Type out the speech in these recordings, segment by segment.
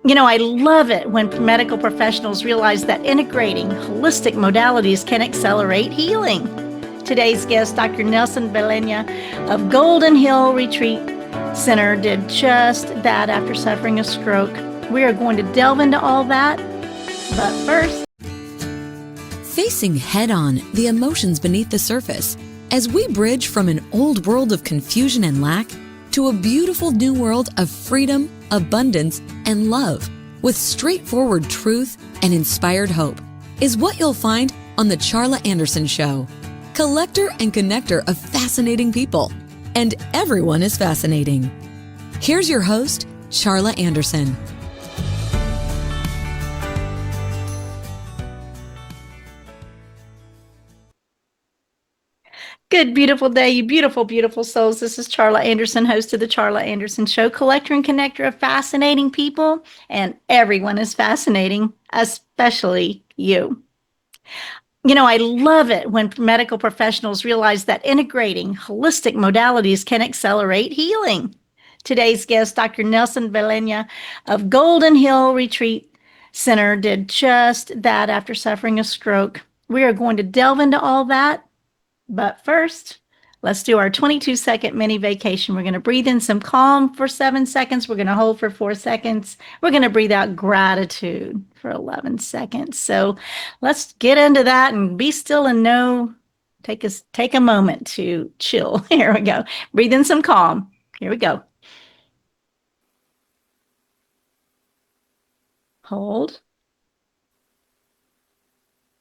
I love it when medical professionals realize that integrating holistic modalities can accelerate healing. Today's guest, Dr. Nelson Valeña of Golden Hill Retreat Center, did just that after suffering a stroke. We are going to delve into all that, but first, facing head-on the emotions beneath the surface as we bridge from an old world of confusion and lack to a beautiful new world of freedom, abundance, and love with straightforward truth and inspired hope is what you'll find on The Charla Anderson Show. Collector and connector of fascinating people. And everyone is fascinating. Here's your host, Charla Anderson. good, beautiful day, you beautiful, beautiful souls. This is Charla Anderson, host of The Charla Anderson Show, collector and connector of fascinating people, and everyone is fascinating, especially you. I love it when medical professionals realize that integrating holistic modalities can accelerate healing. Today's guest, Dr. Nelson Valeña of Golden Hill Retreat Center, did just that after suffering a stroke. We are going to delve into all that, but first, let's do our 22-second mini vacation. We're going to breathe in some calm for 7 seconds. We're going to hold for 4 seconds. We're going to breathe out gratitude for 11 seconds. So let's get into that and be still and know. Take a moment to chill. Here we go. Breathe in some calm. Here we go. Hold.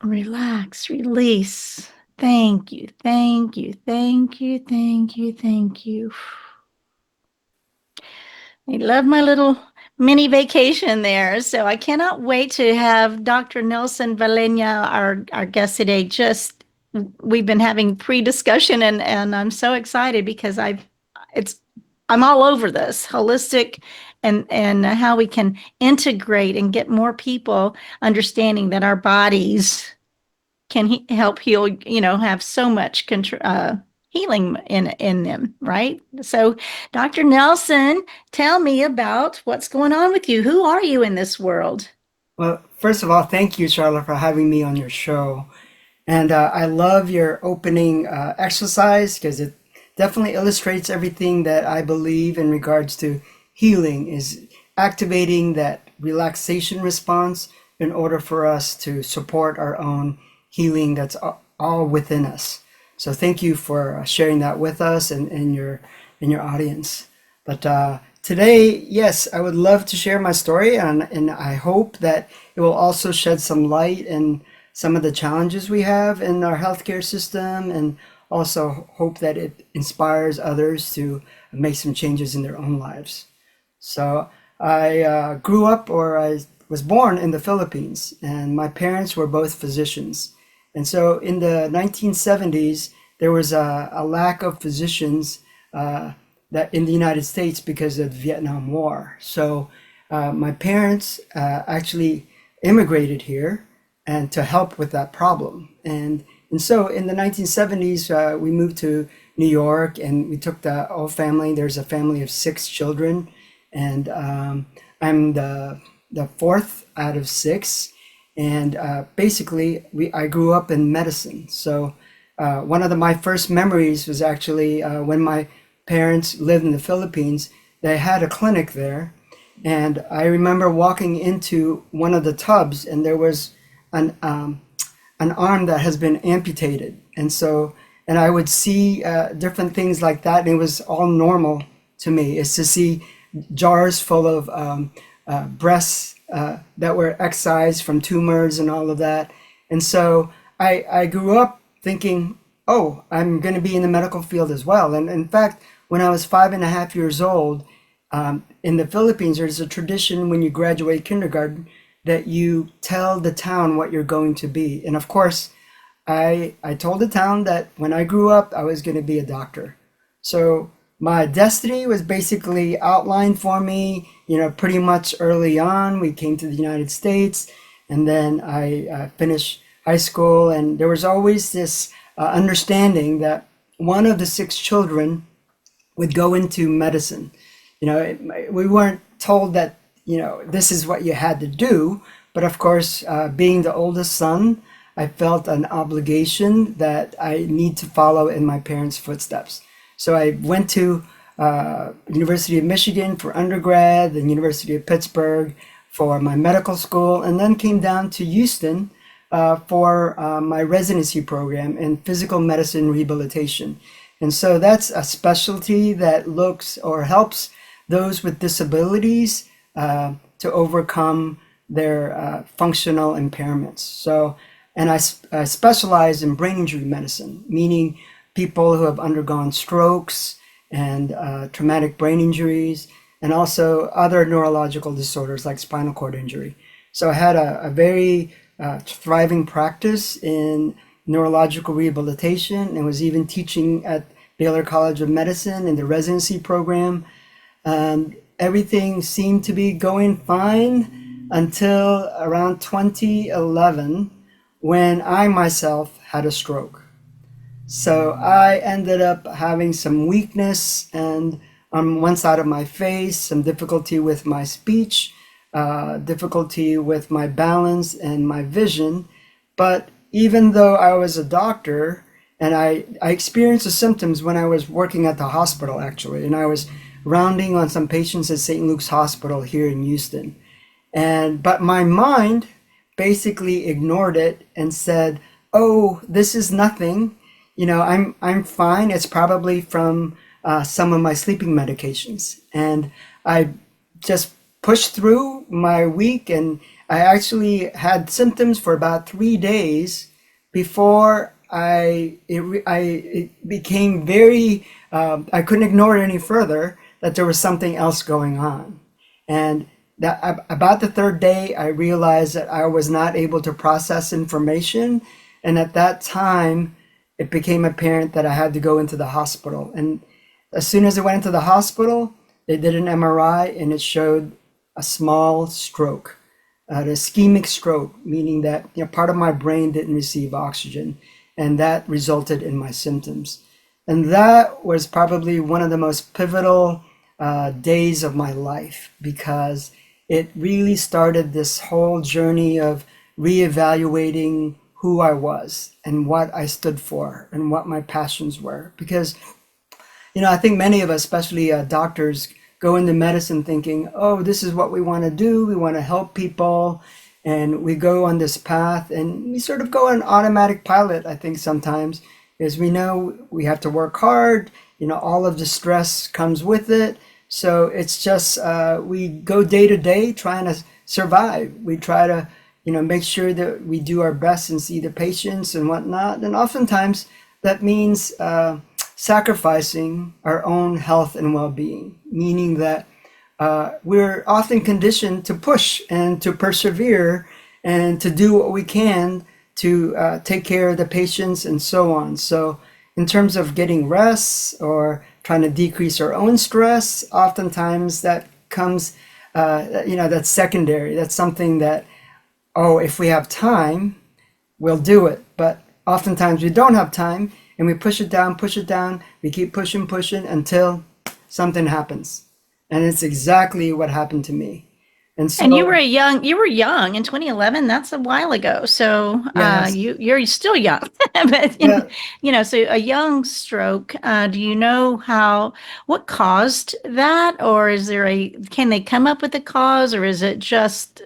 Relax, release. Thank you, thank you, thank you, thank you, thank you. I love my little mini vacation there. So I cannot wait to have Dr. Nelson Valeña, our guest today. We've been having pre-discussion and I'm so excited because I'm all over this holistic and how we can integrate and get more people understanding that our bodies can help heal, have so much healing in them, right? So, Dr. Nelson, tell me about what's going on with you. Who are you in this world? Well, first of all, thank you, Charlotte, for having me on your show. And I love your opening exercise because it definitely illustrates everything that I believe in regards to healing is activating that relaxation response in order for us to support our own healing that's all within us. So thank you for sharing that with us and your audience. But today, yes, I would love to share my story, and I hope that it will also shed some light in some of the challenges we have in our healthcare system, and also hope that it inspires others to make some changes in their own lives. So I grew up, or I was born in the Philippines, and my parents were both physicians. And so in the 1970s, there was a lack of physicians that in the United States because of the Vietnam War. So my parents actually immigrated here and to help with that problem. And so in the 1970s, we moved to New York and we took the whole family. There's a family of 6 children, and I'm the fourth out of 6. And basically, I grew up in medicine. So one of my first memories was actually when my parents lived in the Philippines. They had a clinic there, and I remember walking into one of the tubs, and there was an arm that has been amputated, and I would see different things like that, and it was all normal to me. Is to see jars full of breasts that were excised from tumors and all of that. And so I grew up thinking, oh, I'm going to be in the medical field as well. And in fact, when I was 5.5 years old, in the Philippines, there's a tradition when you graduate kindergarten that you tell the town what you're going to be. And of course, I told the town that when I grew up, I was going to be a doctor. So my destiny was basically outlined for me, pretty much early on. We came to the United States, and then I finished high school, and there was always this understanding that one of the 6 children would go into medicine. We weren't told that, this is what you had to do. But of course, being the oldest son, I felt an obligation that I need to follow in my parents' footsteps. So I went to University of Michigan for undergrad, then University of Pittsburgh for my medical school, and then came down to Houston for my residency program in physical medicine rehabilitation. And so that's a specialty that looks or helps those with disabilities to overcome their functional impairments. So, and I specialize in brain injury medicine, meaning people who have undergone strokes and traumatic brain injuries, and also other neurological disorders like spinal cord injury. So I had a very thriving practice in neurological rehabilitation and was even teaching at Baylor College of Medicine in the residency program. Everything seemed to be going fine until around 2011 when I myself had a stroke. So I ended up having some weakness and on one side of my face, some difficulty with my speech, difficulty with my balance and my vision. But even though I was a doctor, and I experienced the symptoms when I was working at the hospital, actually, and I was rounding on some patients at St. Luke's Hospital here in Houston. But my mind basically ignored it and said, oh, this is nothing. I'm fine. It's probably from some of my sleeping medications. And I just pushed through my week, and I actually had symptoms for about 3 days before it became very, I couldn't ignore it any further, that there was something else going on. And that about the third day, I realized that I was not able to process information. And at that time, it became apparent that I had to go into the hospital. And as soon as I went into the hospital, they did an MRI and it showed a small stroke, an ischemic stroke, meaning that part of my brain didn't receive oxygen, and that resulted in my symptoms. And that was probably one of the most pivotal days of my life, because it really started this whole journey of reevaluating who I was and what I stood for and what my passions were. Because, I think many of us, especially doctors, go into medicine thinking, oh, this is what we want to do. We want to help people. And we go on this path and we sort of go on automatic pilot, I think sometimes, is we know we have to work hard. All of the stress comes with it. So it's just, we go day to day trying to survive. We try to, make sure that we do our best and see the patients and whatnot. And oftentimes that means sacrificing our own health and well-being, meaning that we're often conditioned to push and to persevere and to do what we can to take care of the patients and so on. So in terms of getting rest or trying to decrease our own stress, oftentimes that comes, that's secondary. That's something that, if we have time, we'll do it. But oftentimes we don't have time and we push it down, we keep pushing until something happens. And it's exactly what happened to me. And so, and you were young in 2011. That's a while ago. So yes. you're still young, but so a young stroke. Do you know what caused that, or can they come up with a cause, or is it just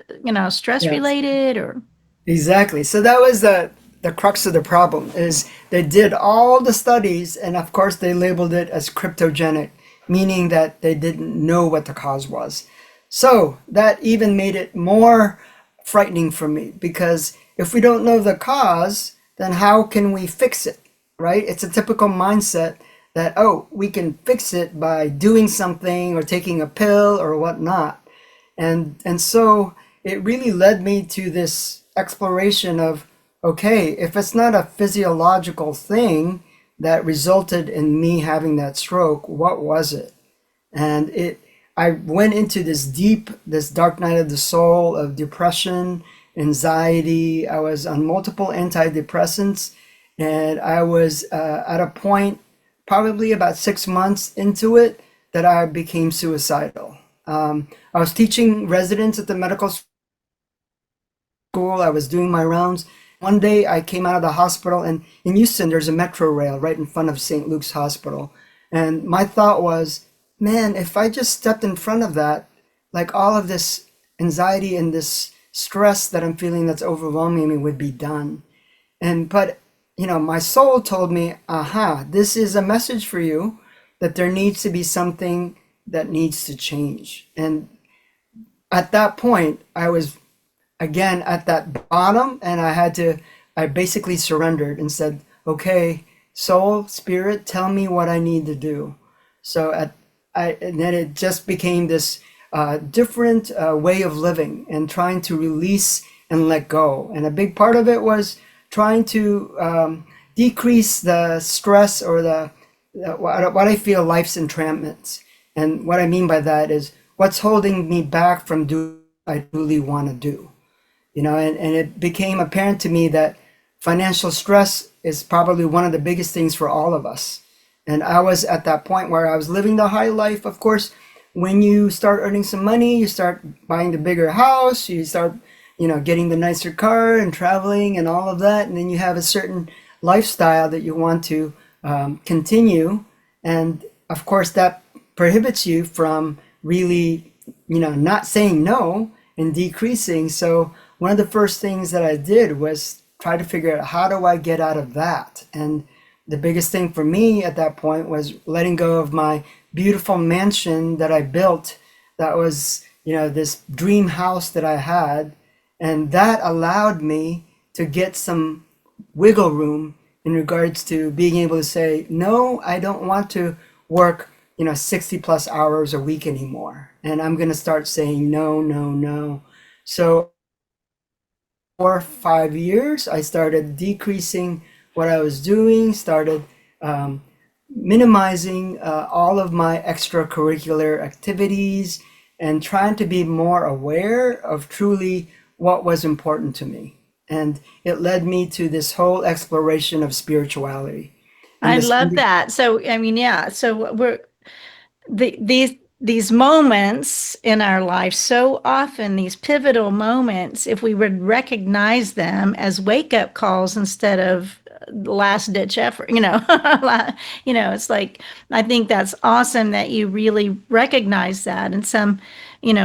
stress related, or? Exactly. So that was the crux of the problem, is they did all the studies, and of course they labeled it as cryptogenic, meaning that they didn't know what the cause was. So that even made it more frightening for me, because if we don't know the cause, then how can we fix it, right? It's a typical mindset that, we can fix it by doing something or taking a pill or whatnot. And so it really led me to this exploration of, okay, if it's not a physiological thing that resulted in me having that stroke, what was it? And I went into this dark night of the soul of depression, anxiety. I was on multiple antidepressants, and I was at a point, probably about 6 months into it, that I became suicidal. I was teaching residents at the medical school. I was doing my rounds. One day I came out of the hospital, and in Houston, there's a metro rail right in front of St. Luke's Hospital. And my thought was, man, if I just stepped in front of that, like all of this anxiety and this stress that I'm feeling that's overwhelming me would be done. But my soul told me, aha, this is a message for you that there needs to be something that needs to change. And at that point, I was again at that bottom, and I basically surrendered and said, okay, soul, spirit, tell me what I need to do. And then it just became this different way of living and trying to release and let go. And a big part of it was trying to decrease the stress or what I feel life's entrampments. And what I mean by that is what's holding me back from doing what I really want to do. And it became apparent to me that financial stress is probably one of the biggest things for all of us. And I was at that point where I was living the high life. Of course, when you start earning some money, you start buying the bigger house, you start, getting the nicer car and traveling and all of that. And then you have a certain lifestyle that you want to continue. And of course, that prohibits you from really, not saying no and decreasing. So one of the first things that I did was try to figure out, how do I get out of that? And the biggest thing for me at that point was letting go of my beautiful mansion that I built. That was, this dream house that I had. And that allowed me to get some wiggle room in regards to being able to say, no, I don't want to work, 60 plus hours a week anymore. And I'm going to start saying no, no, no. So 4 or 5 years, I started decreasing what I was doing, started minimizing all of my extracurricular activities, and trying to be more aware of truly what was important to me. And it led me to this whole exploration of spirituality. I love that. So, I mean, yeah. So these moments in our life, so often these pivotal moments, if we would recognize them as wake-up calls instead of last ditch effort, it's like, I think that's awesome that you really recognize that. And some,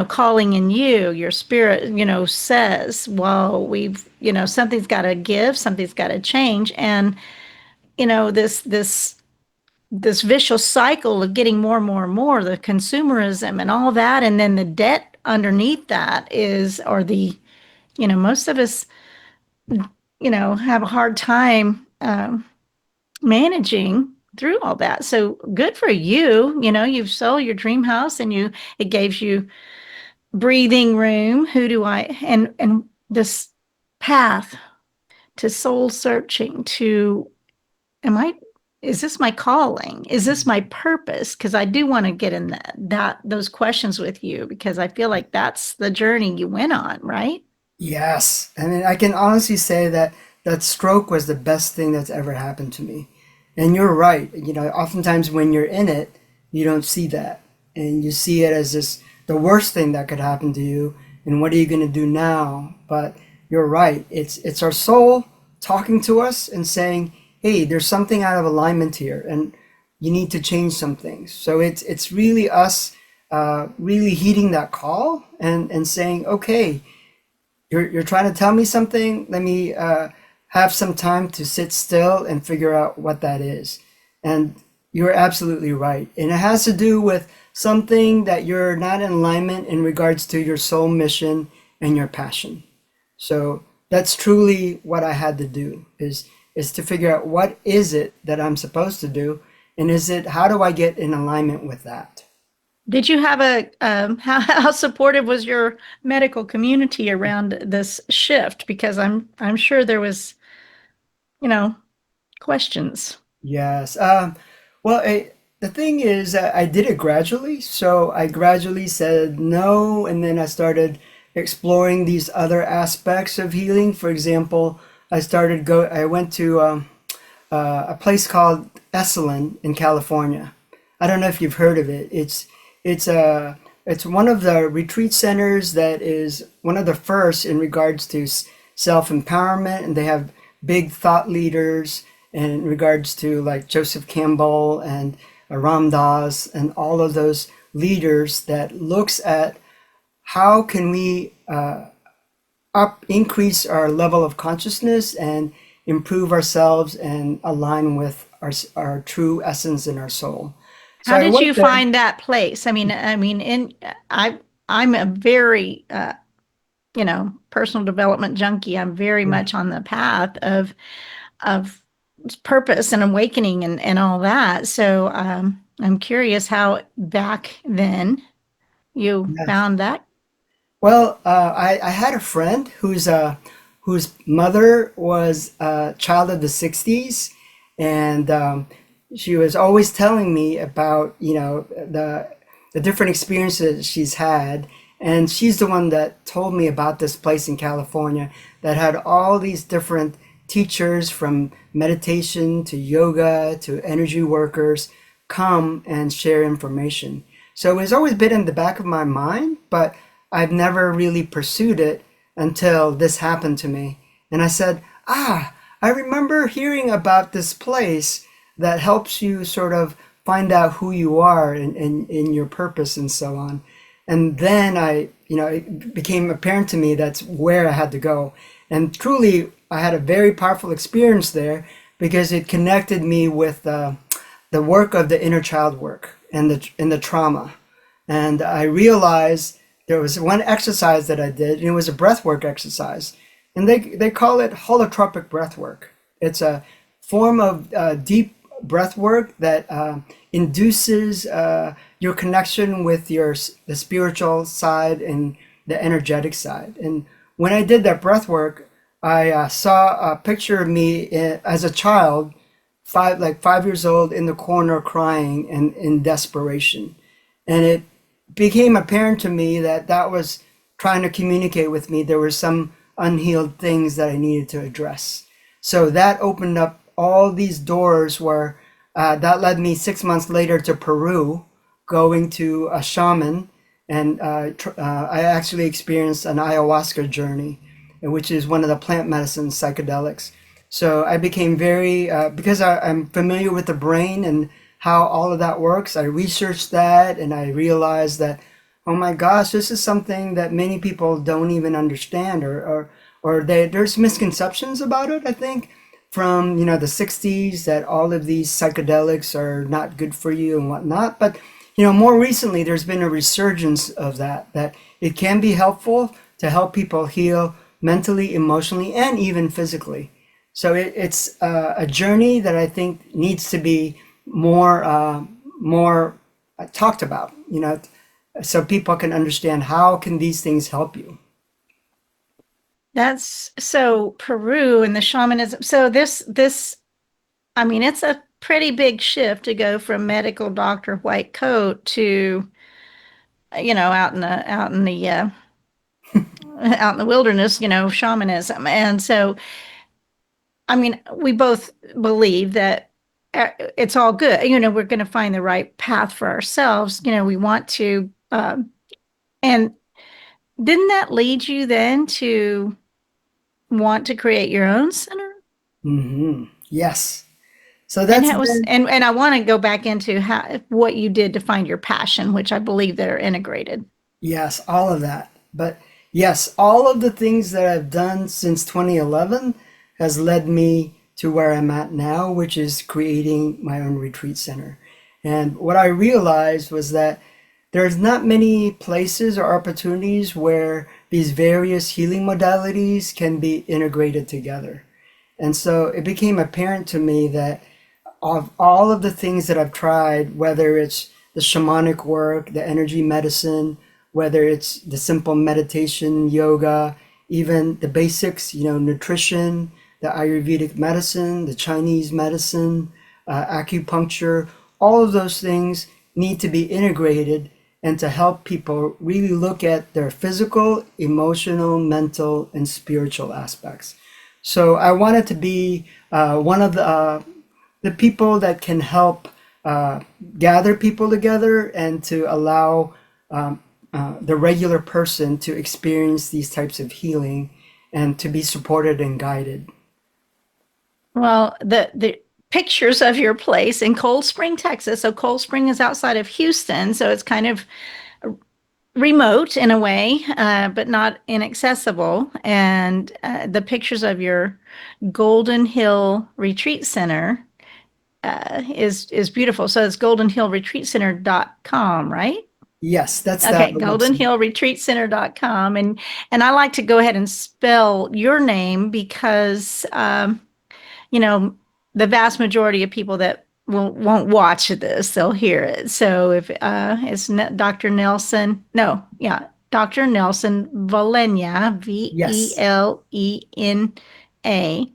calling in you, your spirit, says, well, something's got to give, something's got to change. And, this vicious cycle of getting more and more and more, the consumerism and all that, and then the debt underneath that most of us, have a hard time managing through all that. So good for you. You've sold your dream house, and it gives you breathing room. And this path to soul searching, is this my calling? Is this my purpose? Because I do want to get in those questions with you, because I feel like that's the journey you went on, right? Yes. I mean, I can honestly say that that stroke was the best thing that's ever happened to me. And you're right. Oftentimes when you're in it, you don't see that. And you see it as the worst thing that could happen to you. And what are you going to do now? But you're right. It's our soul talking to us and saying, hey, there's something out of alignment here, and you need to change some things. So it's really us really heeding that call and saying, okay, you're trying to tell me something. Let me have some time to sit still and figure out what that is. And you're absolutely right. And it has to do with something that you're not in alignment in regards to your soul mission and your passion. So that's truly what I had to do is to figure out, what is it that I'm supposed to do? And how do I get in alignment with that? Did you have how supportive was your medical community around this shift? Because I'm sure there was, questions. Yes. Well, the thing is, I did it gradually. So I gradually said no, and then I started exploring these other aspects of healing. For example, I went to a place called Esalen in California. I don't know if you've heard of it. It's it's one of the retreat centers that is one of the first in regards to self-empowerment, and they have big thought leaders in regards to like Joseph Campbell and Ram Dass and all of those leaders that looks at how can we increase our level of consciousness and improve ourselves and align with our true essence in our soul. So How I did you went there. find that place? I'm a very, personal development junkie. I'm very Yeah. much on the path of purpose and awakening and all that. So I'm curious how back then you Yes. found that. Well, I had a friend whose mother was a child of the 60s, and she was always telling me about, the different experiences she's had. And she's the one that told me about this place in California that had all these different teachers from meditation to yoga to energy workers come and share information. So it's always been in the back of my mind, but I've never really pursued it until this happened to me. And I said, I remember hearing about this place that helps you sort of find out who you are and your purpose and so on. And then it became apparent to me that's where I had to go. And truly, I had a very powerful experience there because it connected me with the work of the inner child work and the trauma. And I realized there was one exercise that I did, and it was a breath work exercise. And they call it holotropic breath work. It's a form of deep breath work that induces your connection with the spiritual side and the energetic side. And when I did that breath work, I saw a picture of me as a child, 5 years old, in the corner crying and in desperation. And it became apparent to me that that was trying to communicate with me. There were some unhealed things that I needed to address. So that opened up all these doors where that led me 6 months later to Peru, going to a shaman. And I actually experienced an ayahuasca journey, which is one of the plant medicine psychedelics. So I became very, because I'm familiar with the brain and how all of that works, I researched that and I realized that, oh my gosh, this is something that many people don't even understand, or there's misconceptions about it, I think, from the 60s, that all of these psychedelics are not good for you and whatnot. But more recently, there's been a resurgence of that it can be helpful to help people heal mentally, emotionally, and even physically. So it's a journey that I think needs to be more talked about, so people can understand how can these things help you. That's so Peru and the shamanism. So it's a pretty big shift to go from medical doctor white coat to, out in the wilderness, shamanism. And so, we both believe that it's all good. We're going to find the right path for ourselves. We want to, and didn't that lead you then to want to create your own center? Yes. So And that's how was, been, and I want to go back into what you did to find your passion, which I believe that are integrated. yes, all of that. But yes, all of the things that I've done since 2011 has led me to where I'm at now, which is creating my own retreat center. And what I realized was that there's not many places or opportunities where these various healing modalities can be integrated together. And so it became apparent to me that of all of the things that I've tried, whether it's the shamanic work, the energy medicine, whether it's the simple meditation, yoga, even the basics, nutrition, the Ayurvedic medicine, the Chinese medicine, acupuncture, all of those things need to be integrated and to help people really look at their physical, emotional, mental, and spiritual aspects. So I wanted to be one of the people that can help gather people together and to allow the regular person to experience these types of healing and to be supported and guided. Well, the pictures of your place in Cold Spring, Texas. So Cold Spring is outside of Houston, so it's kind of remote in a way, but not inaccessible. And the pictures of your Golden Hill Retreat Center is beautiful. So it's goldenhillretreatcenter.com, right? Yes, that's Okay, the website. goldenhillretreatcenter.com. And I like to go ahead and spell your name because you know, the vast majority of people that won't watch this, they'll hear it. So if it's Dr. Nelson, no, yeah, Dr. Nelson Valeña, Yes, Velena, yes,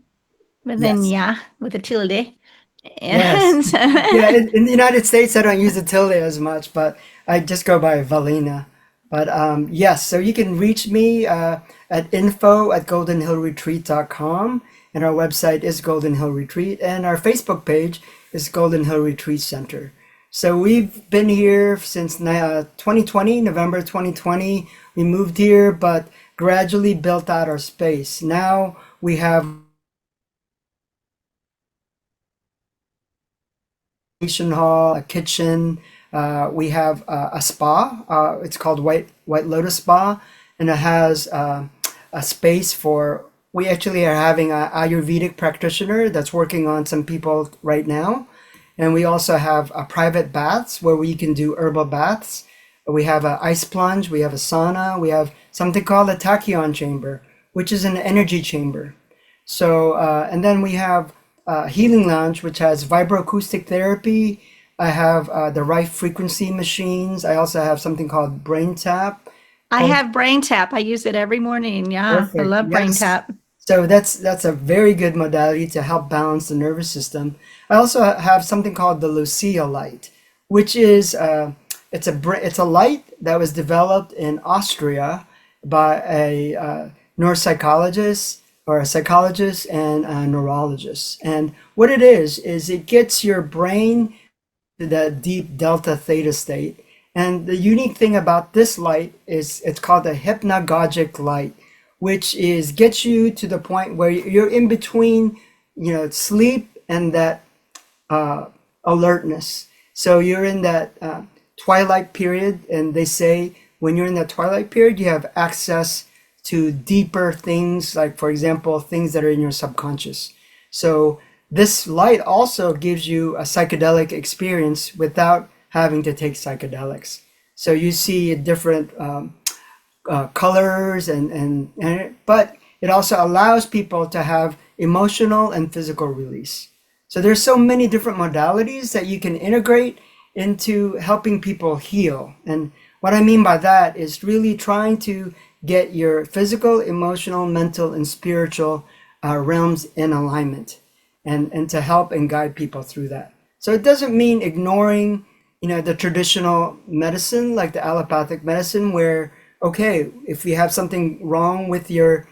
Valeña with a tilde. yes. And so, Yeah, in the United States, I don't use the tilde as much, but I just go by Valina. But yes, so you can reach me at info@goldenhillretreat.com, and our website is Golden Hill Retreat, and our Facebook page is Golden Hill Retreat Center. So we've been here since 2020, November 2020. We moved here, but gradually built out our space. Now we have hall, a kitchen. We have a spa. It's called White Lotus Spa, and it has a space for. We actually are having an Ayurvedic practitioner that's working on some people right now, and we also have a private baths where we can do herbal baths. We have an ice plunge. We have a sauna. We have something called a tachyon chamber, which is an energy chamber. So, and then we have Healing Lounge, which has vibroacoustic therapy. I have the right frequency machines. I also have something called Brain Tap. I And have Brain Tap. I use it every morning. Yeah, I perfect. love Brain Yes. Tap. So that's a very good modality to help balance the nervous system. I also have something called the Lucia light, which is it's a light that was developed in Austria by a neuropsychologist or a psychologist and a neurologist. And what it is it gets your brain to that deep delta theta state. And the unique thing about this light is it's called a hypnagogic light, which is gets you to the point where you're in between, sleep and that alertness. So you're in that twilight period, and they say when you're in that twilight period, you have access to deeper things, like, for example, things that are in your subconscious. So this light also gives you a psychedelic experience without having to take psychedelics. So you see different colors and but it also allows people to have emotional and physical release. So there's so many different modalities that you can integrate into helping people heal. And what I mean by that is really trying to get your physical, emotional, mental, and spiritual realms in alignment, and to help and guide people through that. So it doesn't mean ignoring, the traditional medicine, like the allopathic medicine, where, okay, if you have something wrong with your,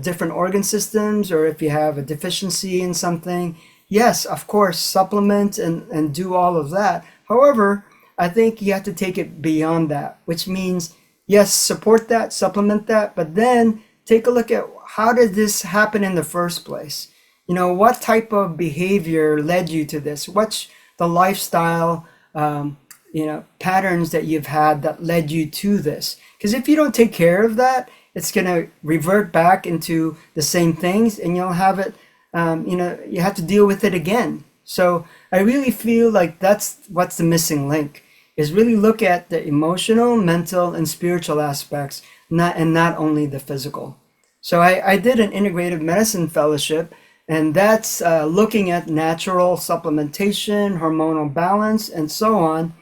different organ systems, or if you have a deficiency in something, yes, of course, supplement and do all of that. However, I think you have to take it beyond that, which means, yes, support that, supplement that, but then take a look at how did this happen in the first place? What type of behavior led you to this? What's the lifestyle, patterns that you've had that led you to this? Because if you don't take care of that, it's going to revert back into the same things, and you'll have it, you have to deal with it again. So I really feel like that's what's the missing link, is really look at the emotional, mental, and spiritual aspects, not only the physical. So I did an integrative medicine fellowship, and that's looking at natural supplementation, hormonal balance, and so on.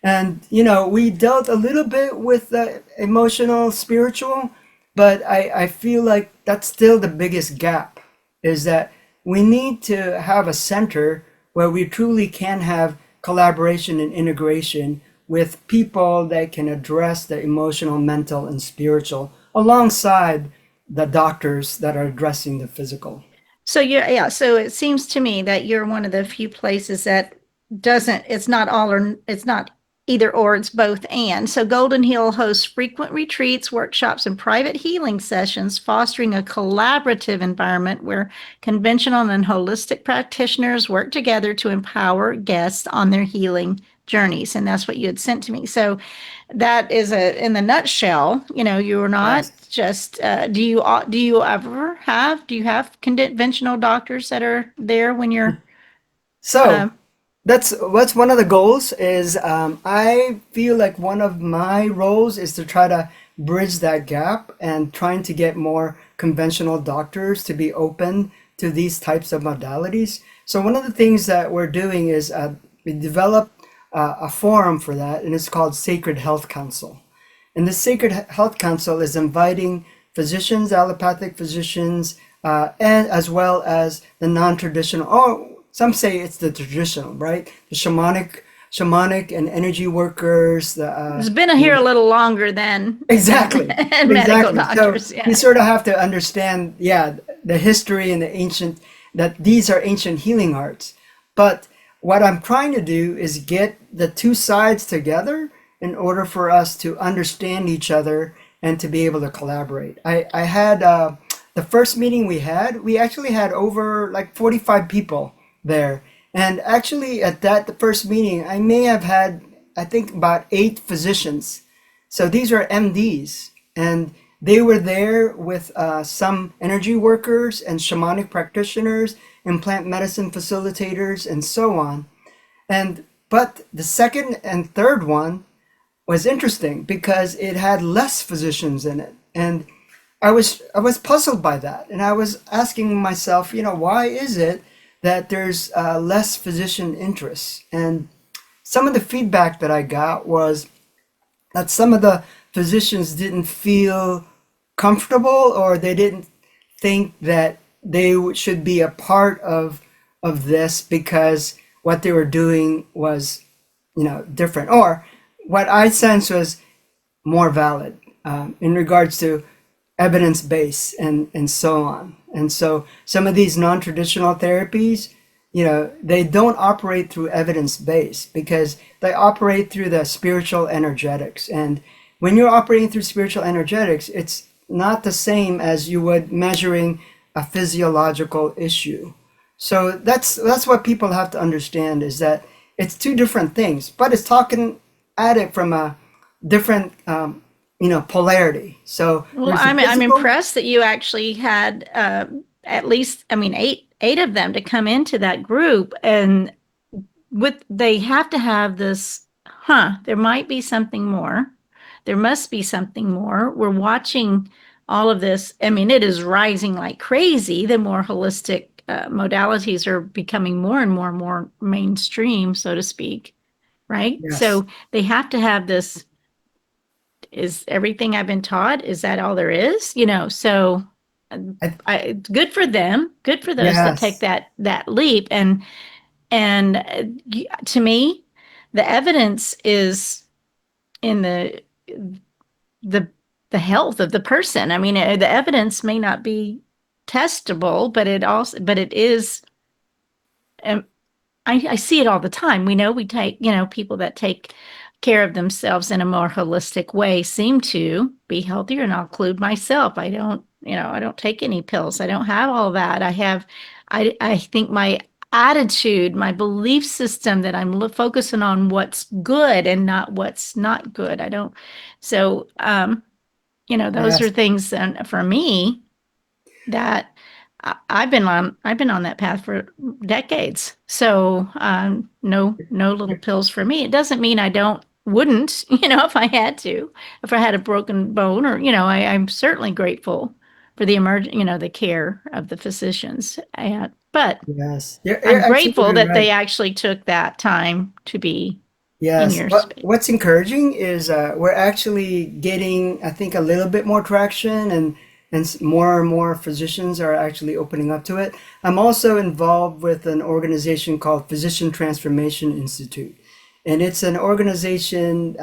And, we dealt a little bit with the emotional, spiritual, but I feel like that's still the biggest gap, is that we need to have a center where we truly can have collaboration and integration with people that can address the emotional, mental, and spiritual alongside the doctors that are addressing the physical. So yeah, so it seems to me that you're one of the few places that doesn't, it's not all or it's not either or, it's both and. So Golden Hill hosts frequent retreats, workshops, and private healing sessions, fostering a collaborative environment where conventional and holistic practitioners work together to empower guests on their healing journeys. And that's what you had sent to me. So that is in the nutshell. You're not Yes. just, do you have conventional doctors that are there when you're, So um, that's what's one of the goals is I feel like one of my roles is to try to bridge that gap and trying to get more conventional doctors to be open to these types of modalities. So one of the things that we're doing is we developed a forum for that, and it's called Sacred Health Council. And the Sacred Health Council is inviting physicians, allopathic physicians, and as well as the non-traditional, or some say it's the traditional, right? The shamanic and energy workers. it's been here a little longer than Exactly, medical exactly. So doctors. you Yeah. sort of have to understand, yeah, the history and the ancient, that these are ancient healing arts. But what I'm trying to do is get the two sides together in order for us to understand each other and to be able to collaborate. I had the first meeting we actually had over like 45 people there. And actually at the first meeting, I may have had, I think about 8 physicians. So these are MDs, and they were there with some energy workers and shamanic practitioners and plant medicine facilitators and so on. And but the second and third one was interesting because it had less physicians in it, and I was puzzled by that, and I was asking myself, why is it that there's less physician interest? And some of the feedback that I got was that some of the physicians didn't feel comfortable, or they didn't think that they should be a part of this because what they were doing was different, or what I sensed was more valid in regards to evidence base and so on. And so some of these non-traditional therapies, they don't operate through evidence base because they operate through the spiritual energetics. And when you're operating through spiritual energetics, it's not the same as you would measuring a physiological issue. So that's what people have to understand, is that it's two different things, but it's talking at it from a different polarity. So Well, there's the I'm physical. impressed that you actually had at least, I mean, eight of them to come into that group, and they have to have this, there might be something more. There must be something more. We're watching all of this. I mean, it is rising like crazy. The more holistic modalities are becoming more and more mainstream, so to speak, right? Yes. So they have to have this, is everything I've been taught, is that all there is? So I, it's good for them, good for those that take yes. that leap. And to me, the evidence is in the the health of the person. I mean, the evidence may not be testable, but it is. Um, I see it all the time. We take, people that take care of themselves in a more holistic way seem to be healthier. And I'll include myself. I don't take any pills. I don't have all that. I think my attitude, my belief system, that I'm focusing on what's good and not what's not good. I don't. So, those are Yes. things, and for me, that I've been on that path for decades. So no little pills for me. It doesn't mean I don't wouldn't, if I had to, if I had a broken bone, or I'm certainly grateful for the care of the physicians. But Yes. You're I'm grateful absolutely that they right. actually took that time to be in Yes. your What space. what's encouraging is we're actually getting, I think, a little bit more traction, and more and more physicians are actually opening up to it. I'm also involved with an organization called Physician Transformation Institute, and it's an organization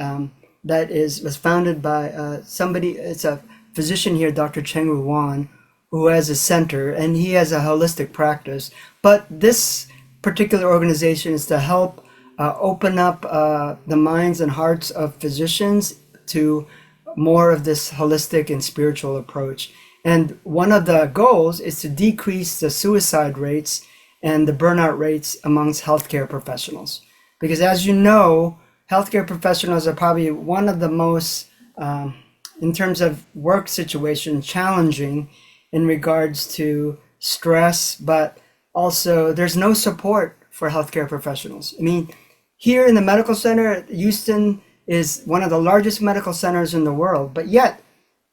that was founded by somebody. It's a physician here, Dr. Cheng Ruan, who has a center, and he has a holistic practice. But this particular organization is to help open up the minds and hearts of physicians to more of this holistic and spiritual approach. And one of the goals is to decrease the suicide rates and the burnout rates amongst healthcare professionals. Because as you know, healthcare professionals are probably one of the most, in terms of work situation, challenging in regards to stress, but also there's no support for healthcare professionals. I mean, here in the medical center, Houston is one of the largest medical centers in the world, but yet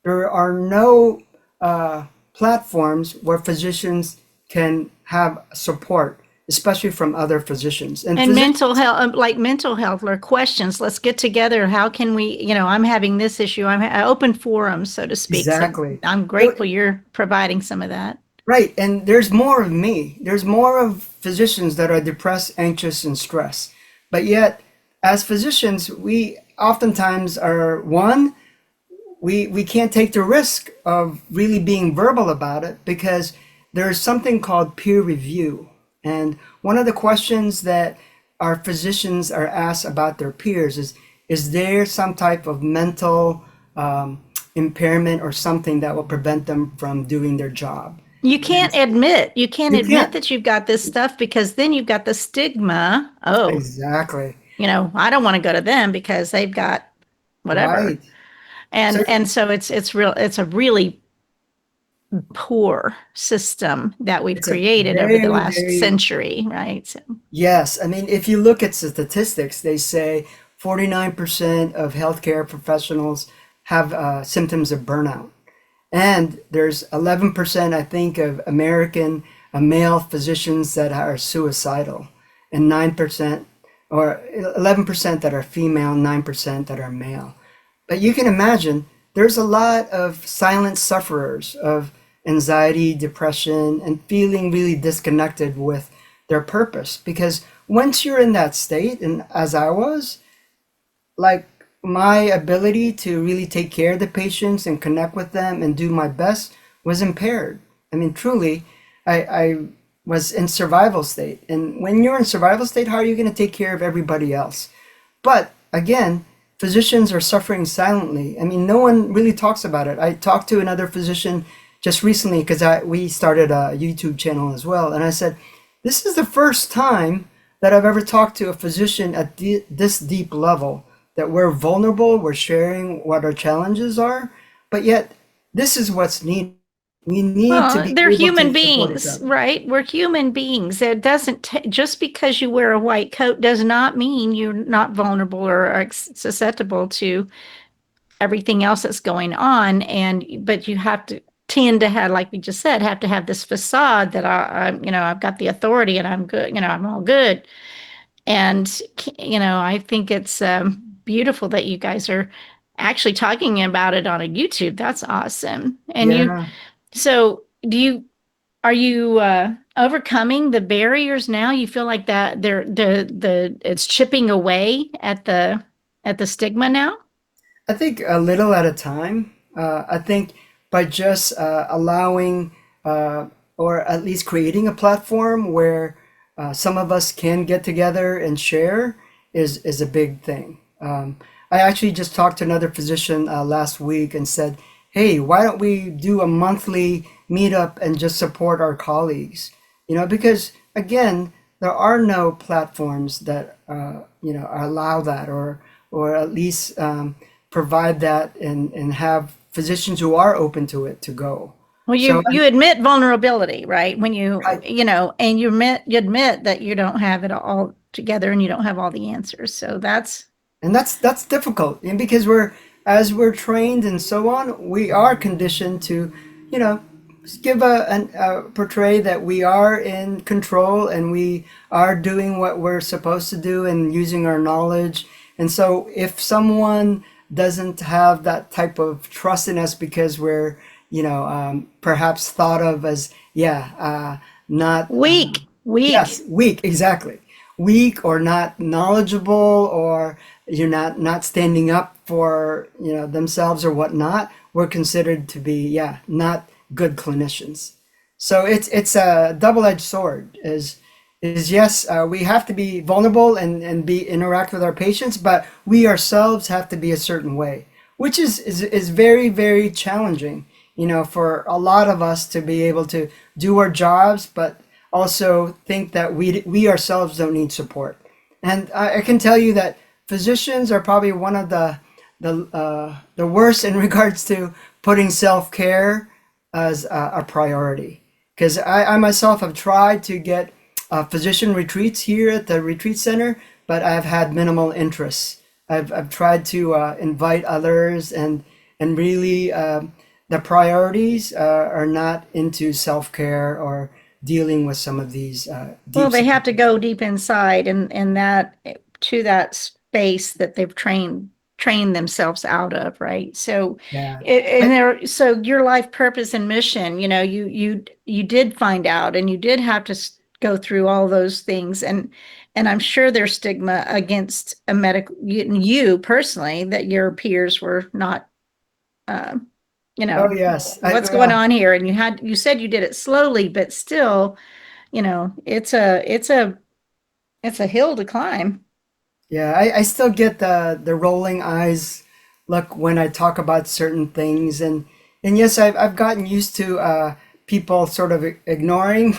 there are no platforms where physicians can have support, especially from other physicians. And mental health, like mental health or questions. Let's get together. How can we, I'm having this issue. I open forums, so to speak. So Exactly. I'm grateful you're providing some of that. Right. And there's more of me. There's more of physicians that are depressed, anxious, and stressed. But yet, as physicians, we oftentimes are we can't take the risk of really being verbal about it because there's something called peer review. And one of the questions that our physicians are asked about their peers is there some type of mental impairment or something that will prevent them from doing their job? You can't admit can't. that you've got this stuff because then you've got the stigma. Oh, Exactly. I don't want to go to them because they've got whatever. Right. And so it's a really poor system that we've It's a created over the very, last very, century, right? So, yes. I mean, if you look at statistics, they say 49% of healthcare professionals have symptoms of burnout. And there's 11%, I think, of American male physicians that are suicidal, and 9% or 11% that are female, 9% that are male. But you can imagine there's a lot of silent sufferers of anxiety, depression, and feeling really disconnected with their purpose. Because once you're in that state, and as I was, like my ability to really take care of the patients and connect with them and do my best was impaired. I mean, truly, I was in survival state. And when you're in survival state, how are you going to take care of everybody else? But again, physicians are suffering silently. I mean, no one really talks about it. I talked to another physician just recently because we started a YouTube channel as well. And I said, this is the first time that I've ever talked to a physician at this deep level, that we're vulnerable, we're sharing what our challenges are, but yet this is what's needed. We need to be they're able human to support each beings, other. right? We're human beings. It doesn't just because you wear a white coat does not mean you're not vulnerable or susceptible to everything else that's going on. But you have to tend to have, like we just said, have to have this facade that I've got the authority and I'm good. I'm all good. And I think it's beautiful that you guys are actually talking about it on a YouTube. That's awesome. And Yeah. so are you overcoming the barriers now? You feel like that it's chipping away at the stigma now? I think a little at a time. I think by just allowing or at least creating a platform where some of us can get together and share is a big thing. I actually just talked to another physician last week and said, hey, why don't we do a monthly meetup and just support our colleagues? Because again, there are no platforms that allow that or at least provide that and have physicians who are open to it to go. Well, So you admit vulnerability, right? When I, and you admit that you don't have it all together and you don't have all the answers. So and that's difficult, and because as we're trained and so on, we are conditioned to, you know, give portray that we are in control and we are doing what we're supposed to do and using our knowledge. And so if someone doesn't have that type of trust in us because we're, perhaps thought of as, not weak. yes, weak, exactly. Weak or not knowledgeable, or you're not standing up for, themselves or whatnot, we're considered to be, not good clinicians. So it's a double-edged sword, is is yes, we have to be vulnerable and be interact with our patients, but we ourselves have to be a certain way, which is very, very challenging, for a lot of us to be able to do our jobs, but also think that we ourselves don't need support. And I can tell you that physicians are probably one of the worst in regards to putting self-care as a priority. Because I myself have tried to get physician retreats here at the retreat center, but I've had minimal interest. I've tried to invite others, and really the priorities are not into self-care or dealing with some of these Well, deep. they have to go deep inside and that to that space that they've trained themselves out of, right? So Yeah. and there, so your life purpose and mission, you did find out, and you did have to go through all those things, and I'm sure there's stigma against a medical, you personally, that your peers were not, uh, Oh yes. what's going on here, and you said you did it slowly, but still, it's a hill to climb. Yeah, I still get the rolling eyes look when I talk about certain things, and yes, I've gotten used to people sort of ignoring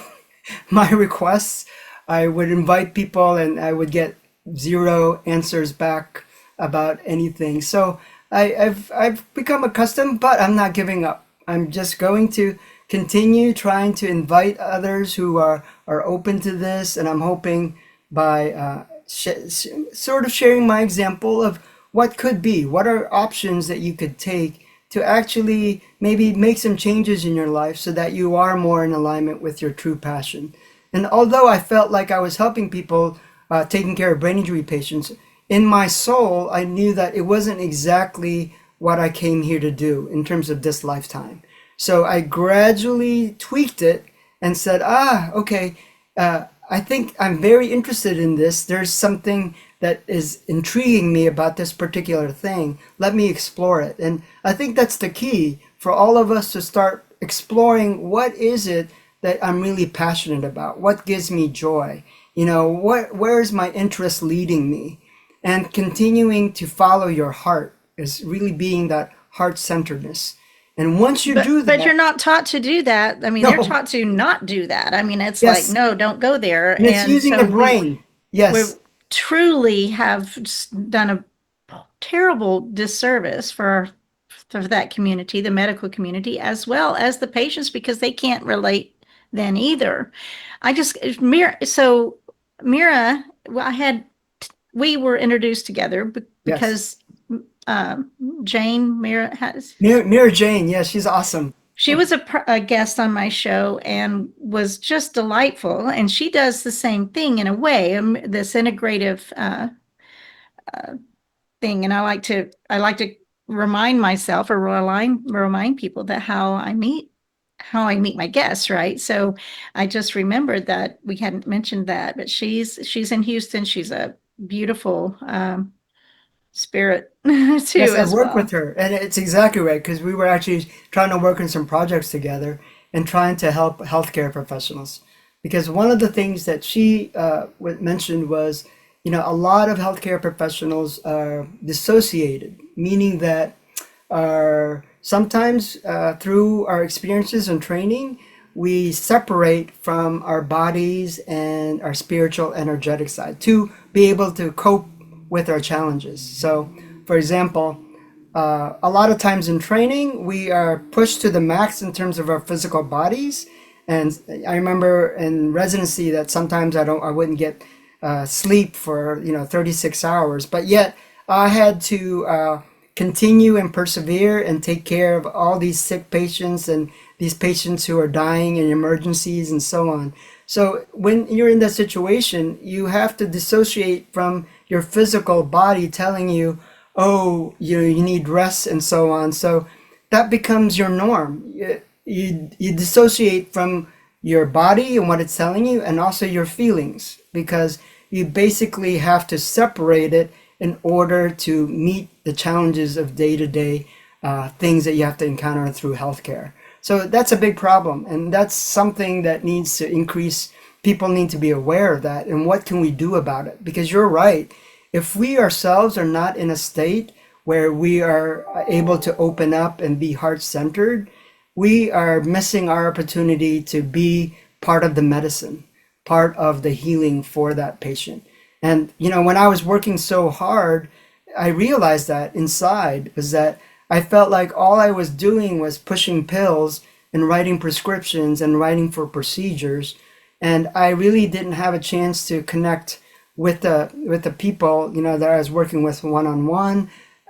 my requests. I would invite people and I would get zero answers back about anything. So I've become accustomed, but I'm not giving up. I'm just going to continue trying to invite others who are open to this, and I'm hoping by sort of sharing my example of what could be, what are options that you could take to actually maybe make some changes in your life so that you are more in alignment with your true passion. And although I felt like I was helping people, taking care of brain injury patients, in my soul, I knew that it wasn't exactly what I came here to do in terms of this lifetime. So I gradually tweaked it and said, okay, I think I'm very interested in this. There's something that is intriguing me about this particular thing. Let me explore it. And I think that's the key for all of us to start exploring what is it that I'm really passionate about? What gives me joy? Where is my interest leading me? And continuing to follow your heart is really being that heart-centeredness. And once you do But that, you're not taught to do that. I mean, they're no, taught to not do that. I mean, it's like, yes, no, don't go there. and it's And using the so brain. we Yes, truly have done a terrible disservice for that community, the medical community, as well as the patients, because they can't relate then either. I just Mira, so Mira, well, we were introduced together yes. because um, Jane Mira has Mira Jane, yeah, she's awesome. she was a guest on my show and was just delightful. And she does the same thing in a way, this integrative thing. And I like to remind myself, or remind people that how I meet my guests, right? So I just remembered that we hadn't mentioned that, but she's in Houston. She's a beautiful spirit too, Yes, I've as worked with well. her, and it's exactly right because we were actually trying to work on some projects together and trying to help healthcare professionals. Because one of the things that she mentioned was, a lot of healthcare professionals are dissociated, meaning that are sometimes through our experiences and training, we separate from our bodies and our spiritual, energetic side to be able to cope with our challenges. So, for example, a lot of times in training, we are pushed to the max in terms of our physical bodies. And I remember in residency that sometimes I wouldn't get sleep for 36 hours, but yet I had to continue and persevere and take care of all these sick patients and these patients who are dying in emergencies and so on. So when you're in that situation, you have to dissociate from your physical body telling you, oh, you need rest and so on. So that becomes your norm. You dissociate from your body and what it's telling you, and also your feelings, because you basically have to separate it in order to meet the challenges of day-to-day things that you have to encounter through healthcare. So that's a big problem, and that's something that needs to increase people need to be aware of that, and what can we do about it? Because you're right. If we ourselves are not in a state where we are able to open up and be heart-centered, we are missing our opportunity to be part of the medicine, part of the healing for that patient. And, when I was working so hard, I realized that inside was that I felt like all I was doing was pushing pills and writing prescriptions and writing for procedures. And I really didn't have a chance to connect with the people, that I was working with one-on-one,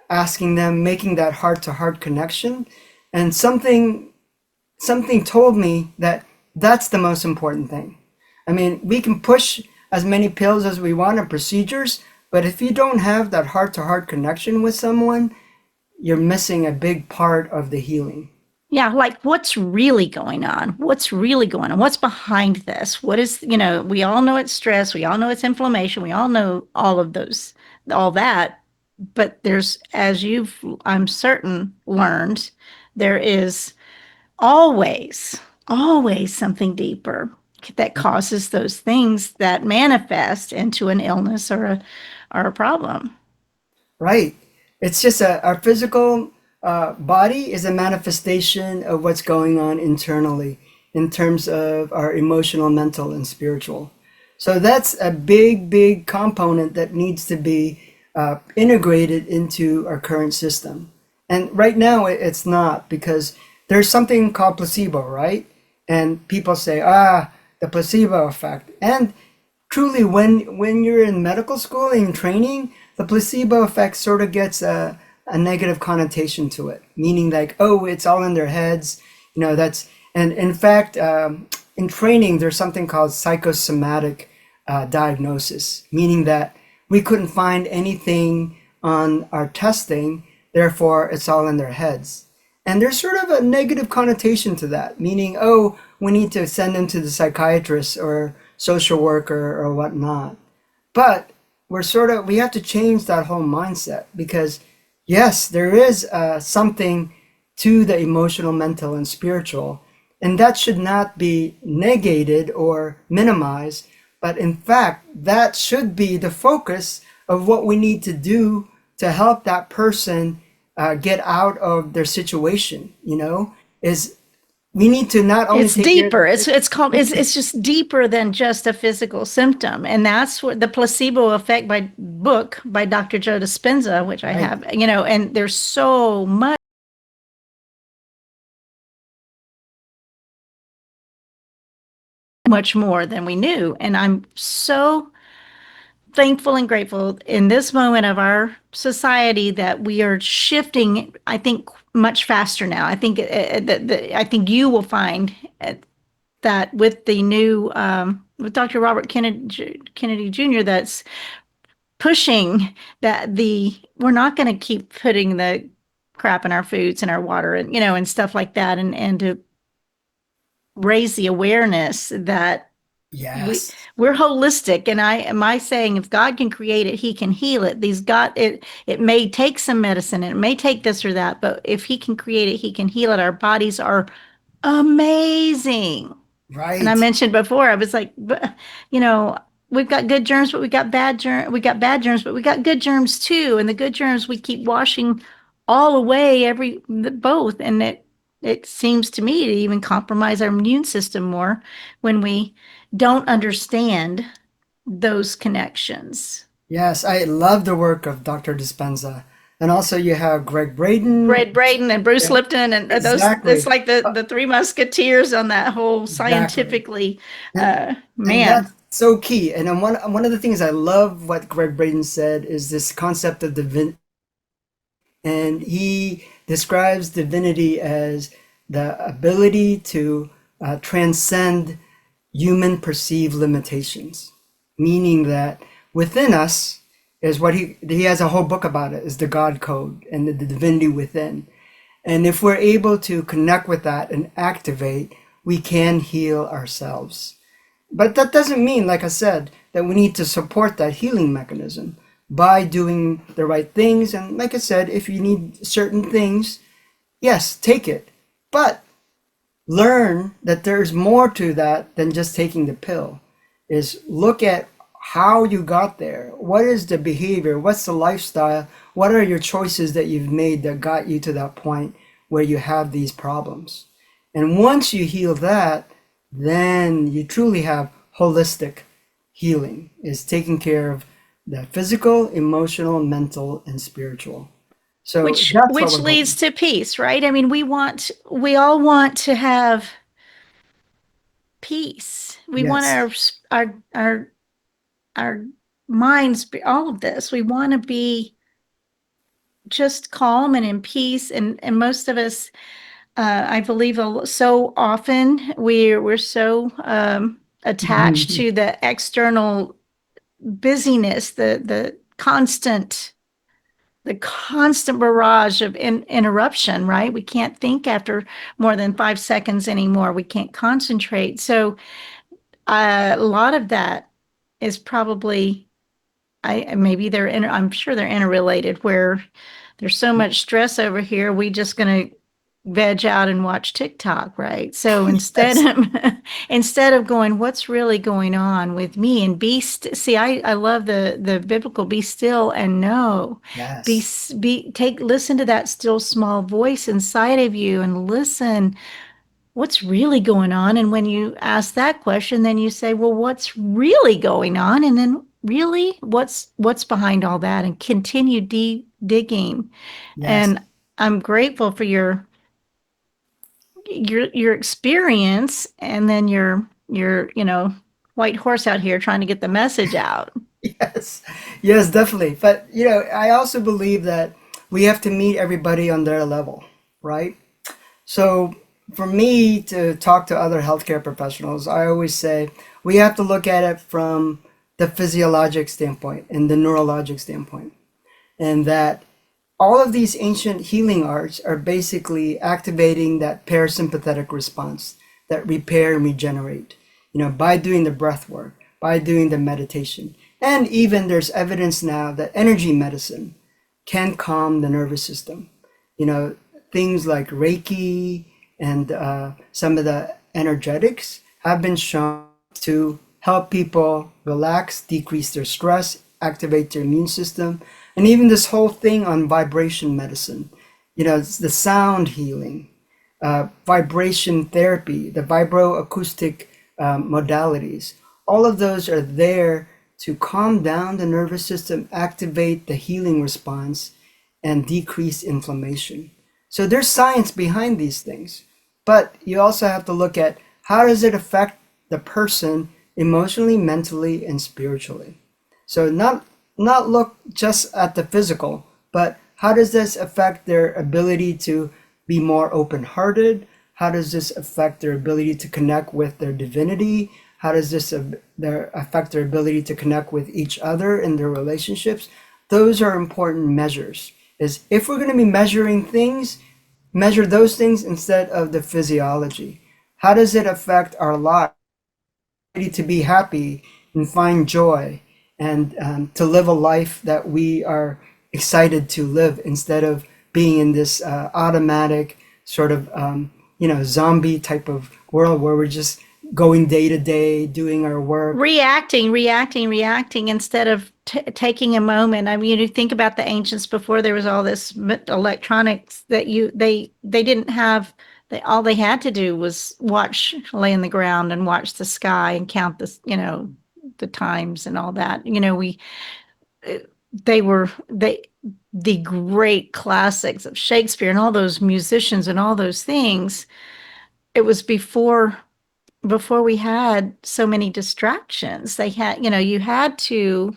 asking them, making that heart-to-heart connection. And something told me that that's the most important thing. I mean, we can push as many pills as we want and procedures, but if you don't have that heart-to-heart connection with someone, you're missing a big part of the healing. Yeah, like what's really going on? What's really going on? What's behind this? What is, we all know it's stress, we all know it's inflammation, we all know all of those, all that. But there's, as you've, I'm certain, learned, there is always something deeper that causes those things that manifest into an illness or a problem. Right. It's just our physical body is a manifestation of what's going on internally in terms of our emotional, mental, and spiritual. So that's a big component that needs to be integrated into our current system. And right now it's not, because there's something called placebo, right? And people say, the placebo effect. And truly, when you're in medical school and training, the placebo effect sort of gets a negative connotation to it, meaning like, oh, it's all in their heads. And in fact, in training, there's something called psychosomatic diagnosis, meaning that we couldn't find anything on our testing, therefore it's all in their heads. And there's sort of a negative connotation to that, meaning, oh, we need to send them to the psychiatrist or social worker or whatnot. But we have to change that whole mindset, because yes, there is something to the emotional, mental, and spiritual, and that should not be negated or minimized, but in fact, that should be the focus of what we need to do to help that person get out of their situation, is we need to not only It's deeper. It's just deeper than just a physical symptom. And that's what the placebo effect book by Dr. Joe Dispenza, which I have, and there's so much more than we knew. And I'm so thankful and grateful in this moment of our society that we are shifting, I think, much faster now. I think I think you will find that with the new with Dr. Robert Kennedy Jr. that's pushing that we're not going to keep putting the crap in our foods and our water and and stuff like that, and to raise the awareness that Yes. we're holistic. And my saying, if God can create it, he can heal it. It may take some medicine, and it may take this or that, but if he can create it, he can heal it. Our bodies are amazing. And I Right. mentioned before, I was like, we've got good germs, but we got bad germs. We got bad germs, but we got good germs too. And the good germs we keep washing all away, both. And it seems to me to even compromise our immune system more when we don't understand those connections. Yes, I love the work of Dr. Dispenza. And also you have Greg Braden. Red Braden and Bruce Yeah, Lipton and those, it's exactly. like the three musketeers on that whole Exactly. scientifically, And, and man. that's so key. And then one of the things I love what Greg Braden said is this concept of divinity. And he describes divinity as the ability to transcend human perceived limitations, meaning that within us is what he has a whole book about it, is the God code and the divinity within. And if we're able to connect with that and activate, we can heal ourselves. But that doesn't mean, like I said, that we need to support that healing mechanism by doing the right things. And like I said, if you need certain things, yes, take it. But learn that there's more to that than just taking the pill. is look at how you got there. What is the behavior? What's the lifestyle? What are your choices that you've made that got you to that point where you have these problems? And once you heal that, then you truly have holistic healing, is taking care of the physical, emotional, mental, and spiritual. So that's what Which we're leads hoping. to peace, right? I mean, we all want to have peace. We want Yes. our minds be all of this. We want to be just calm and in peace, and most of us, I believe, so often we're so attached to the external busyness, the constant barrage of interruption, right? We can't think after more than 5 seconds anymore. We can't concentrate. So a lot of that is probably, maybe I'm sure they're interrelated, where there's so much stress over here, we just gonna veg out and watch TikTok, right? So Yes. instead of going, what's really going on with me, and see, I love the biblical, be still and know, Yes. listen to that still small voice inside of you and listen what's really going on. And when you ask that question, then you say, well, what's really going on? And then really what's behind all that, and continue digging. Yes. And I'm grateful for your experience, and then your white horse out here trying to get the message out. Yes. Yes, definitely. But, I also believe that we have to meet everybody on their level, right? So for me to talk to other healthcare professionals, I always say we have to look at it from the physiologic standpoint and the neurologic standpoint. And that all of these ancient healing arts are basically activating that parasympathetic response, that repair and regenerate, by doing the breath work, by doing the meditation. And even there's evidence now that energy medicine can calm the nervous system. You know, things like Reiki and some of the energetics have been shown to help people relax, decrease their stress, activate their immune system, and even this whole thing on vibration medicine. It's the sound healing, vibration therapy, the vibroacoustic modalities. All of those are there to calm down the nervous system, activate the healing response, and decrease inflammation. So there's science behind these things, but you also have to look at how does it affect the person emotionally, mentally, and spiritually. So not look just at the physical, but how does this affect their ability to be more open-hearted? How does this affect their ability to connect with their divinity? How does this affect their ability to connect with each other in their relationships? Those are important measures. Is if we're going to be measuring things, measure those things instead of the physiology. How does it affect our life? To be happy and find joy, and to live a life that we are excited to live, instead of being in this automatic sort of zombie type of world where we're just going day to day doing our work. Reacting instead of taking a moment. I mean, you think about the ancients before there was all this electronics that they didn't have. All they had to do was lay on the ground and watch the sky and count the times and all that. They were the great classics of Shakespeare and all those musicians and all those things. It was before we had so many distractions. You had to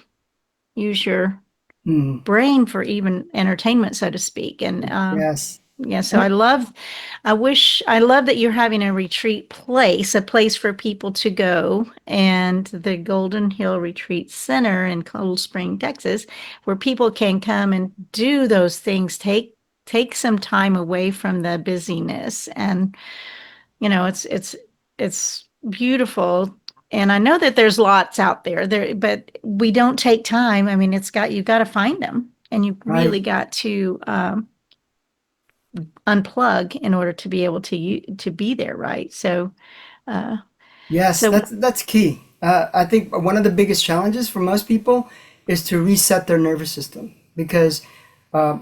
use your Hmm. brain for even entertainment, so to speak. And Yes. yeah, so And I love that you're having a retreat place, a place for people to go, and the Golden Hill Retreat Center in Coldspring, Texas, where people can come and do those things, take some time away from the busyness. And it's beautiful. And I know that there's lots out there, but we don't take time. I mean, you've got to find them, and you've right. really got to unplug in order to be able to be there, right? So, uh, Yes, so that's key. I think one of the biggest challenges for most people is to reset their nervous system, because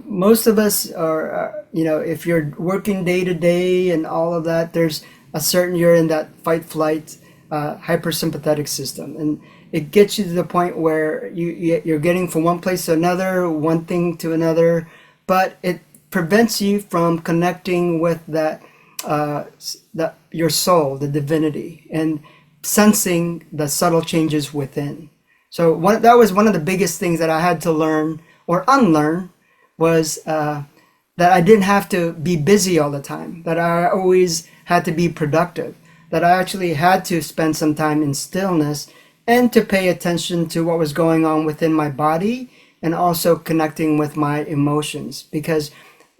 most of us are, if you're working day to day and all of that, there's a certain, you're in that fight flight hypersympathetic system, and it gets you to the point where you're getting from one place to another, one thing to another, but it prevents you from connecting with that your soul, the divinity, and sensing the subtle changes within. So that was one of the biggest things that I had to learn or unlearn, was that I didn't have to be busy all the time, that I always had to be productive, that I actually had to spend some time in stillness and to pay attention to what was going on within my body, and also connecting with my emotions, because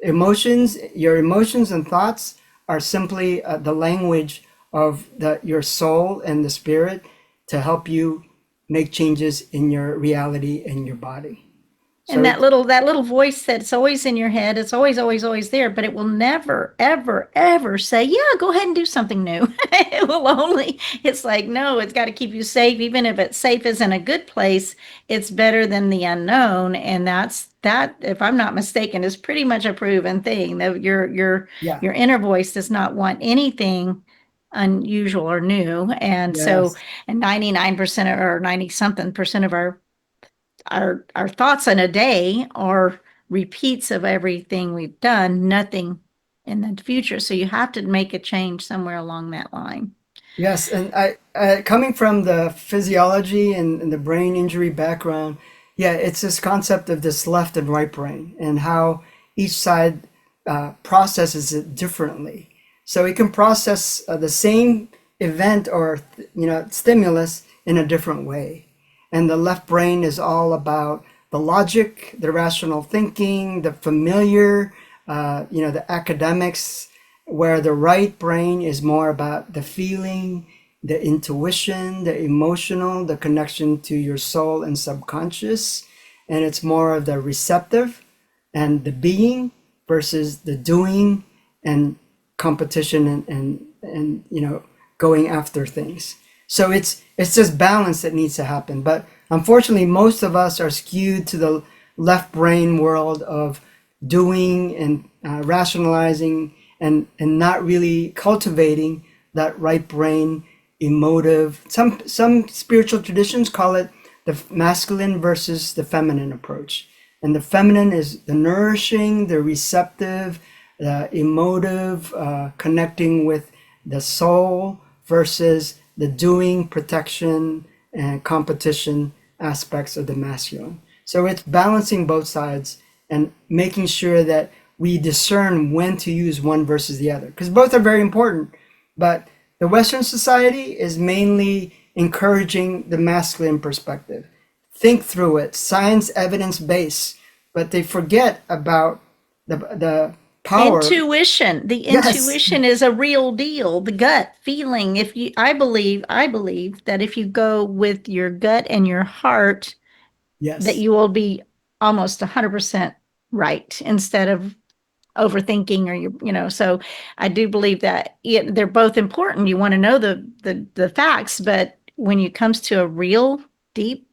your emotions and thoughts are simply the language of your soul and the spirit to help you make changes in your reality and your body. And that little voice that's always in your head, it's always there, but it will never, ever, ever say, yeah, go ahead and do something new. It will only, it's like, no, it's got to keep you safe. Even if it's safe is in a good place, it's better than the unknown. And that, if I'm not mistaken, is pretty much a proven thing, that your Yeah. inner voice does not want anything unusual or new. And so, Yes. and 99% or 90 something percent of our thoughts in a day are repeats of everything we've done, nothing in the future. So you have to make a change somewhere along that line. Yes, and I coming from the physiology and the brain injury background, yeah, it's this concept of this left and right brain and how each side processes it differently. So it can process the same event or stimulus in a different way. And the left brain is all about the logic, the rational thinking, the familiar, the academics, where the right brain is more about the feeling, the intuition, the emotional, the connection to your soul and subconscious. And it's more of the receptive and the being versus the doing and competition and going after things. So it's just balance that needs to happen. But unfortunately, most of us are skewed to the left brain world of doing and rationalizing, and not really cultivating that right brain emotive. Some spiritual traditions call it the masculine versus the feminine approach. And the feminine is the nourishing, the receptive, the emotive, connecting with the soul, versus the doing, protection, and competition aspects of the masculine. So it's balancing both sides and making sure that we discern when to use one versus the other, because both are very important. But the Western society is mainly encouraging the masculine perspective. Think through it, science, evidence based, but they forget about the power. Intuition. The Yes, intuition is a real deal. The gut feeling. I believe that if you go with your gut and your heart, that yes, you will be almost 100% right, instead of overthinking, or so I do believe that they're both important. You want to know the facts, but when it comes to a real deep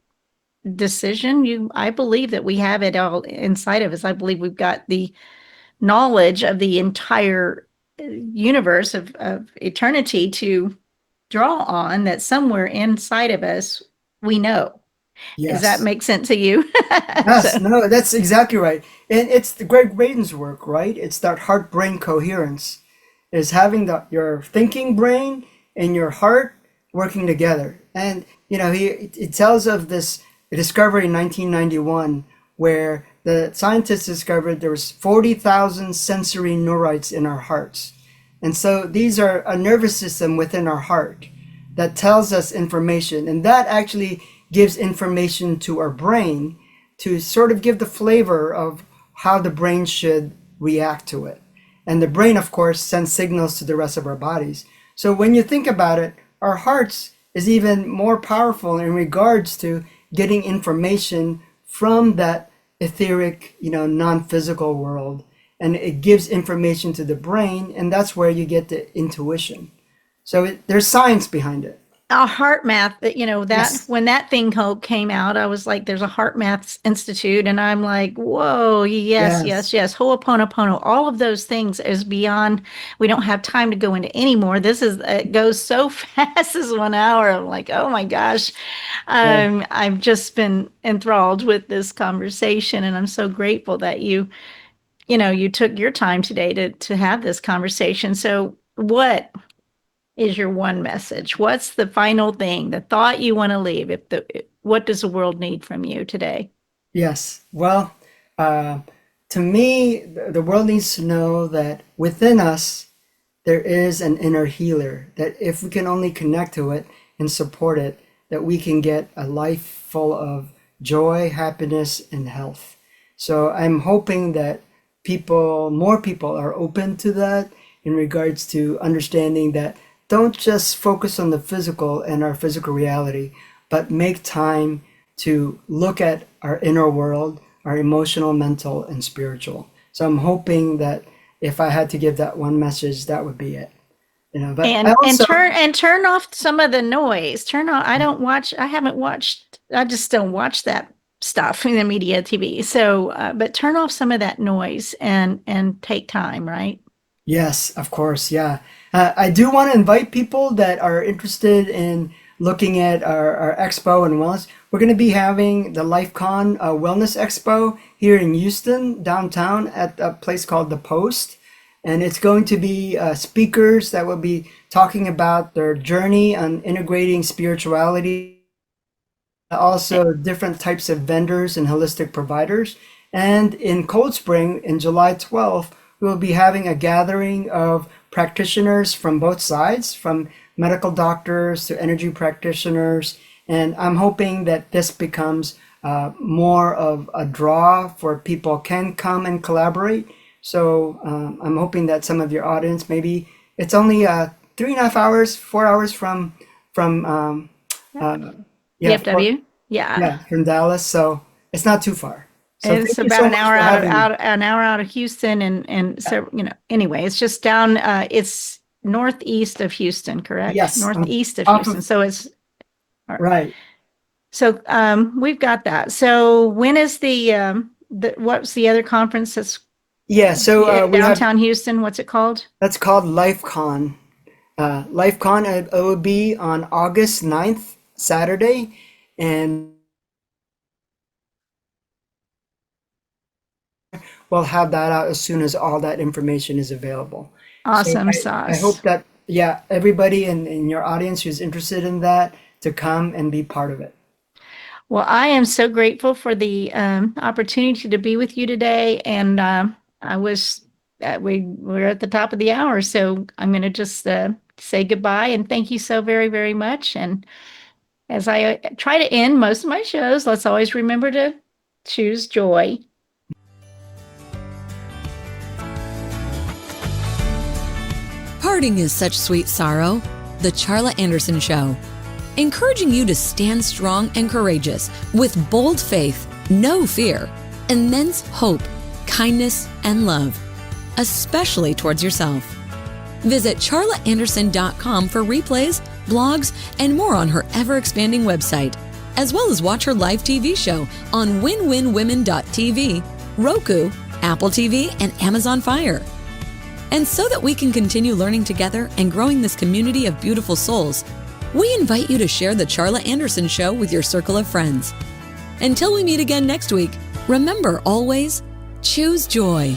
decision, I believe that we have it all inside of us. I believe we've got the knowledge of the entire universe of eternity to draw on, that somewhere inside of us we know. Does that yes. make sense to you? Yes, So no, that's exactly right. And it's the Greg Braden's work, right? It's that heart-brain coherence, is having your thinking brain and your heart working together. And it tells of this discovery in 1991, where the scientists discovered there was 40,000 sensory neurites in our hearts. And so these are a nervous system within our heart that tells us information, and that actually gives information to our brain to sort of give the flavor of how the brain should react to it. And the brain, of course, sends signals to the rest of our bodies. So when you think about it, our hearts is even more powerful in regards to getting information from that etheric, non-physical world. And it gives information to the brain, and that's where you get the intuition. So there's science behind it. a heart math that that Yes. when that thing came out, I was like, there's a heart math institute, and I'm like, whoa, yes, Yes. yes, yes. Ho'oponopono, all of those things is beyond. We don't have time to go into anymore. This is it goes so fast. This 1 hour. I'm like, oh my gosh. Right. I've just been enthralled with this conversation, and I'm so grateful that you took your time today to have this conversation. So what is your one message? What's the final thing, the thought you want to leave? What does the world need from you today? Yes. Well, uh, to me, the world needs to know that within us, there is an inner healer, that if we can only connect to it and support it, that we can get a life full of joy, happiness, and health. So I'm hoping that more people are open to that in regards to understanding that don't just focus on the physical and our physical reality, but make time to look at our inner world, our emotional, mental, and spiritual. So I'm hoping that if I had to give that one message, that would be it. But I And also, turn off some of the noise. Turn on. I haven't watched. I just don't watch that stuff in the media TV. So, but turn off some of that noise and take time. Right. yes, of course, yeah. I do want to invite people that are interested in looking at our expo and wellness. We're going to be having the LifeCon Wellness Expo here in Houston, downtown, at a place called The Post. And it's going to be speakers that will be talking about their journey on integrating spirituality, also different types of vendors and holistic providers. And in Coldspring, in July 12th, we will be having a gathering of practitioners from both sides, from medical doctors to energy practitioners. And I'm hoping that this becomes more of a draw for people can come and collaborate. So I'm hoping that some of your audience, maybe it's only 3.5 hours, 4 hours from yeah, DFW. Yeah. yeah, from Dallas, so it's not too far. So It's thank you about so an much hour for having me. an hour out of Houston, and so anyway, it's just down. It's northeast of Houston, correct? Yes, I'm Northeast of off Houston. of So it's right. so we've got that. So when is the what's the other conference that's Yeah, so in we have downtown Houston? What's it called? that's called LifeCon. LifeCon, it will be on August 9th, Saturday, and we'll have that out as soon as all that information is available. So Awesome I sauce. hope that, yeah, everybody in your audience who's interested in that to come and be part of it. Well, I am so grateful for the opportunity to be with you today, and I was we're at the top of the hour, so I'm going to just say goodbye and thank you so very, very much. And as I try to end most of my shows, let's always remember to choose joy. Parting is such sweet sorrow. The Charla Anderson Show. Encouraging you to stand strong and courageous with bold faith, no fear, immense hope, kindness, and love, especially towards yourself. Visit charlaanderson.com for replays, blogs, and more on her ever-expanding website, as well as watch her live TV show on winwinwomen.tv, Roku, Apple TV, and Amazon Fire. And so that we can continue learning together and growing this community of beautiful souls, we invite you to share the Charla Anderson Show with your circle of friends. Until we meet again next week, remember always, choose joy.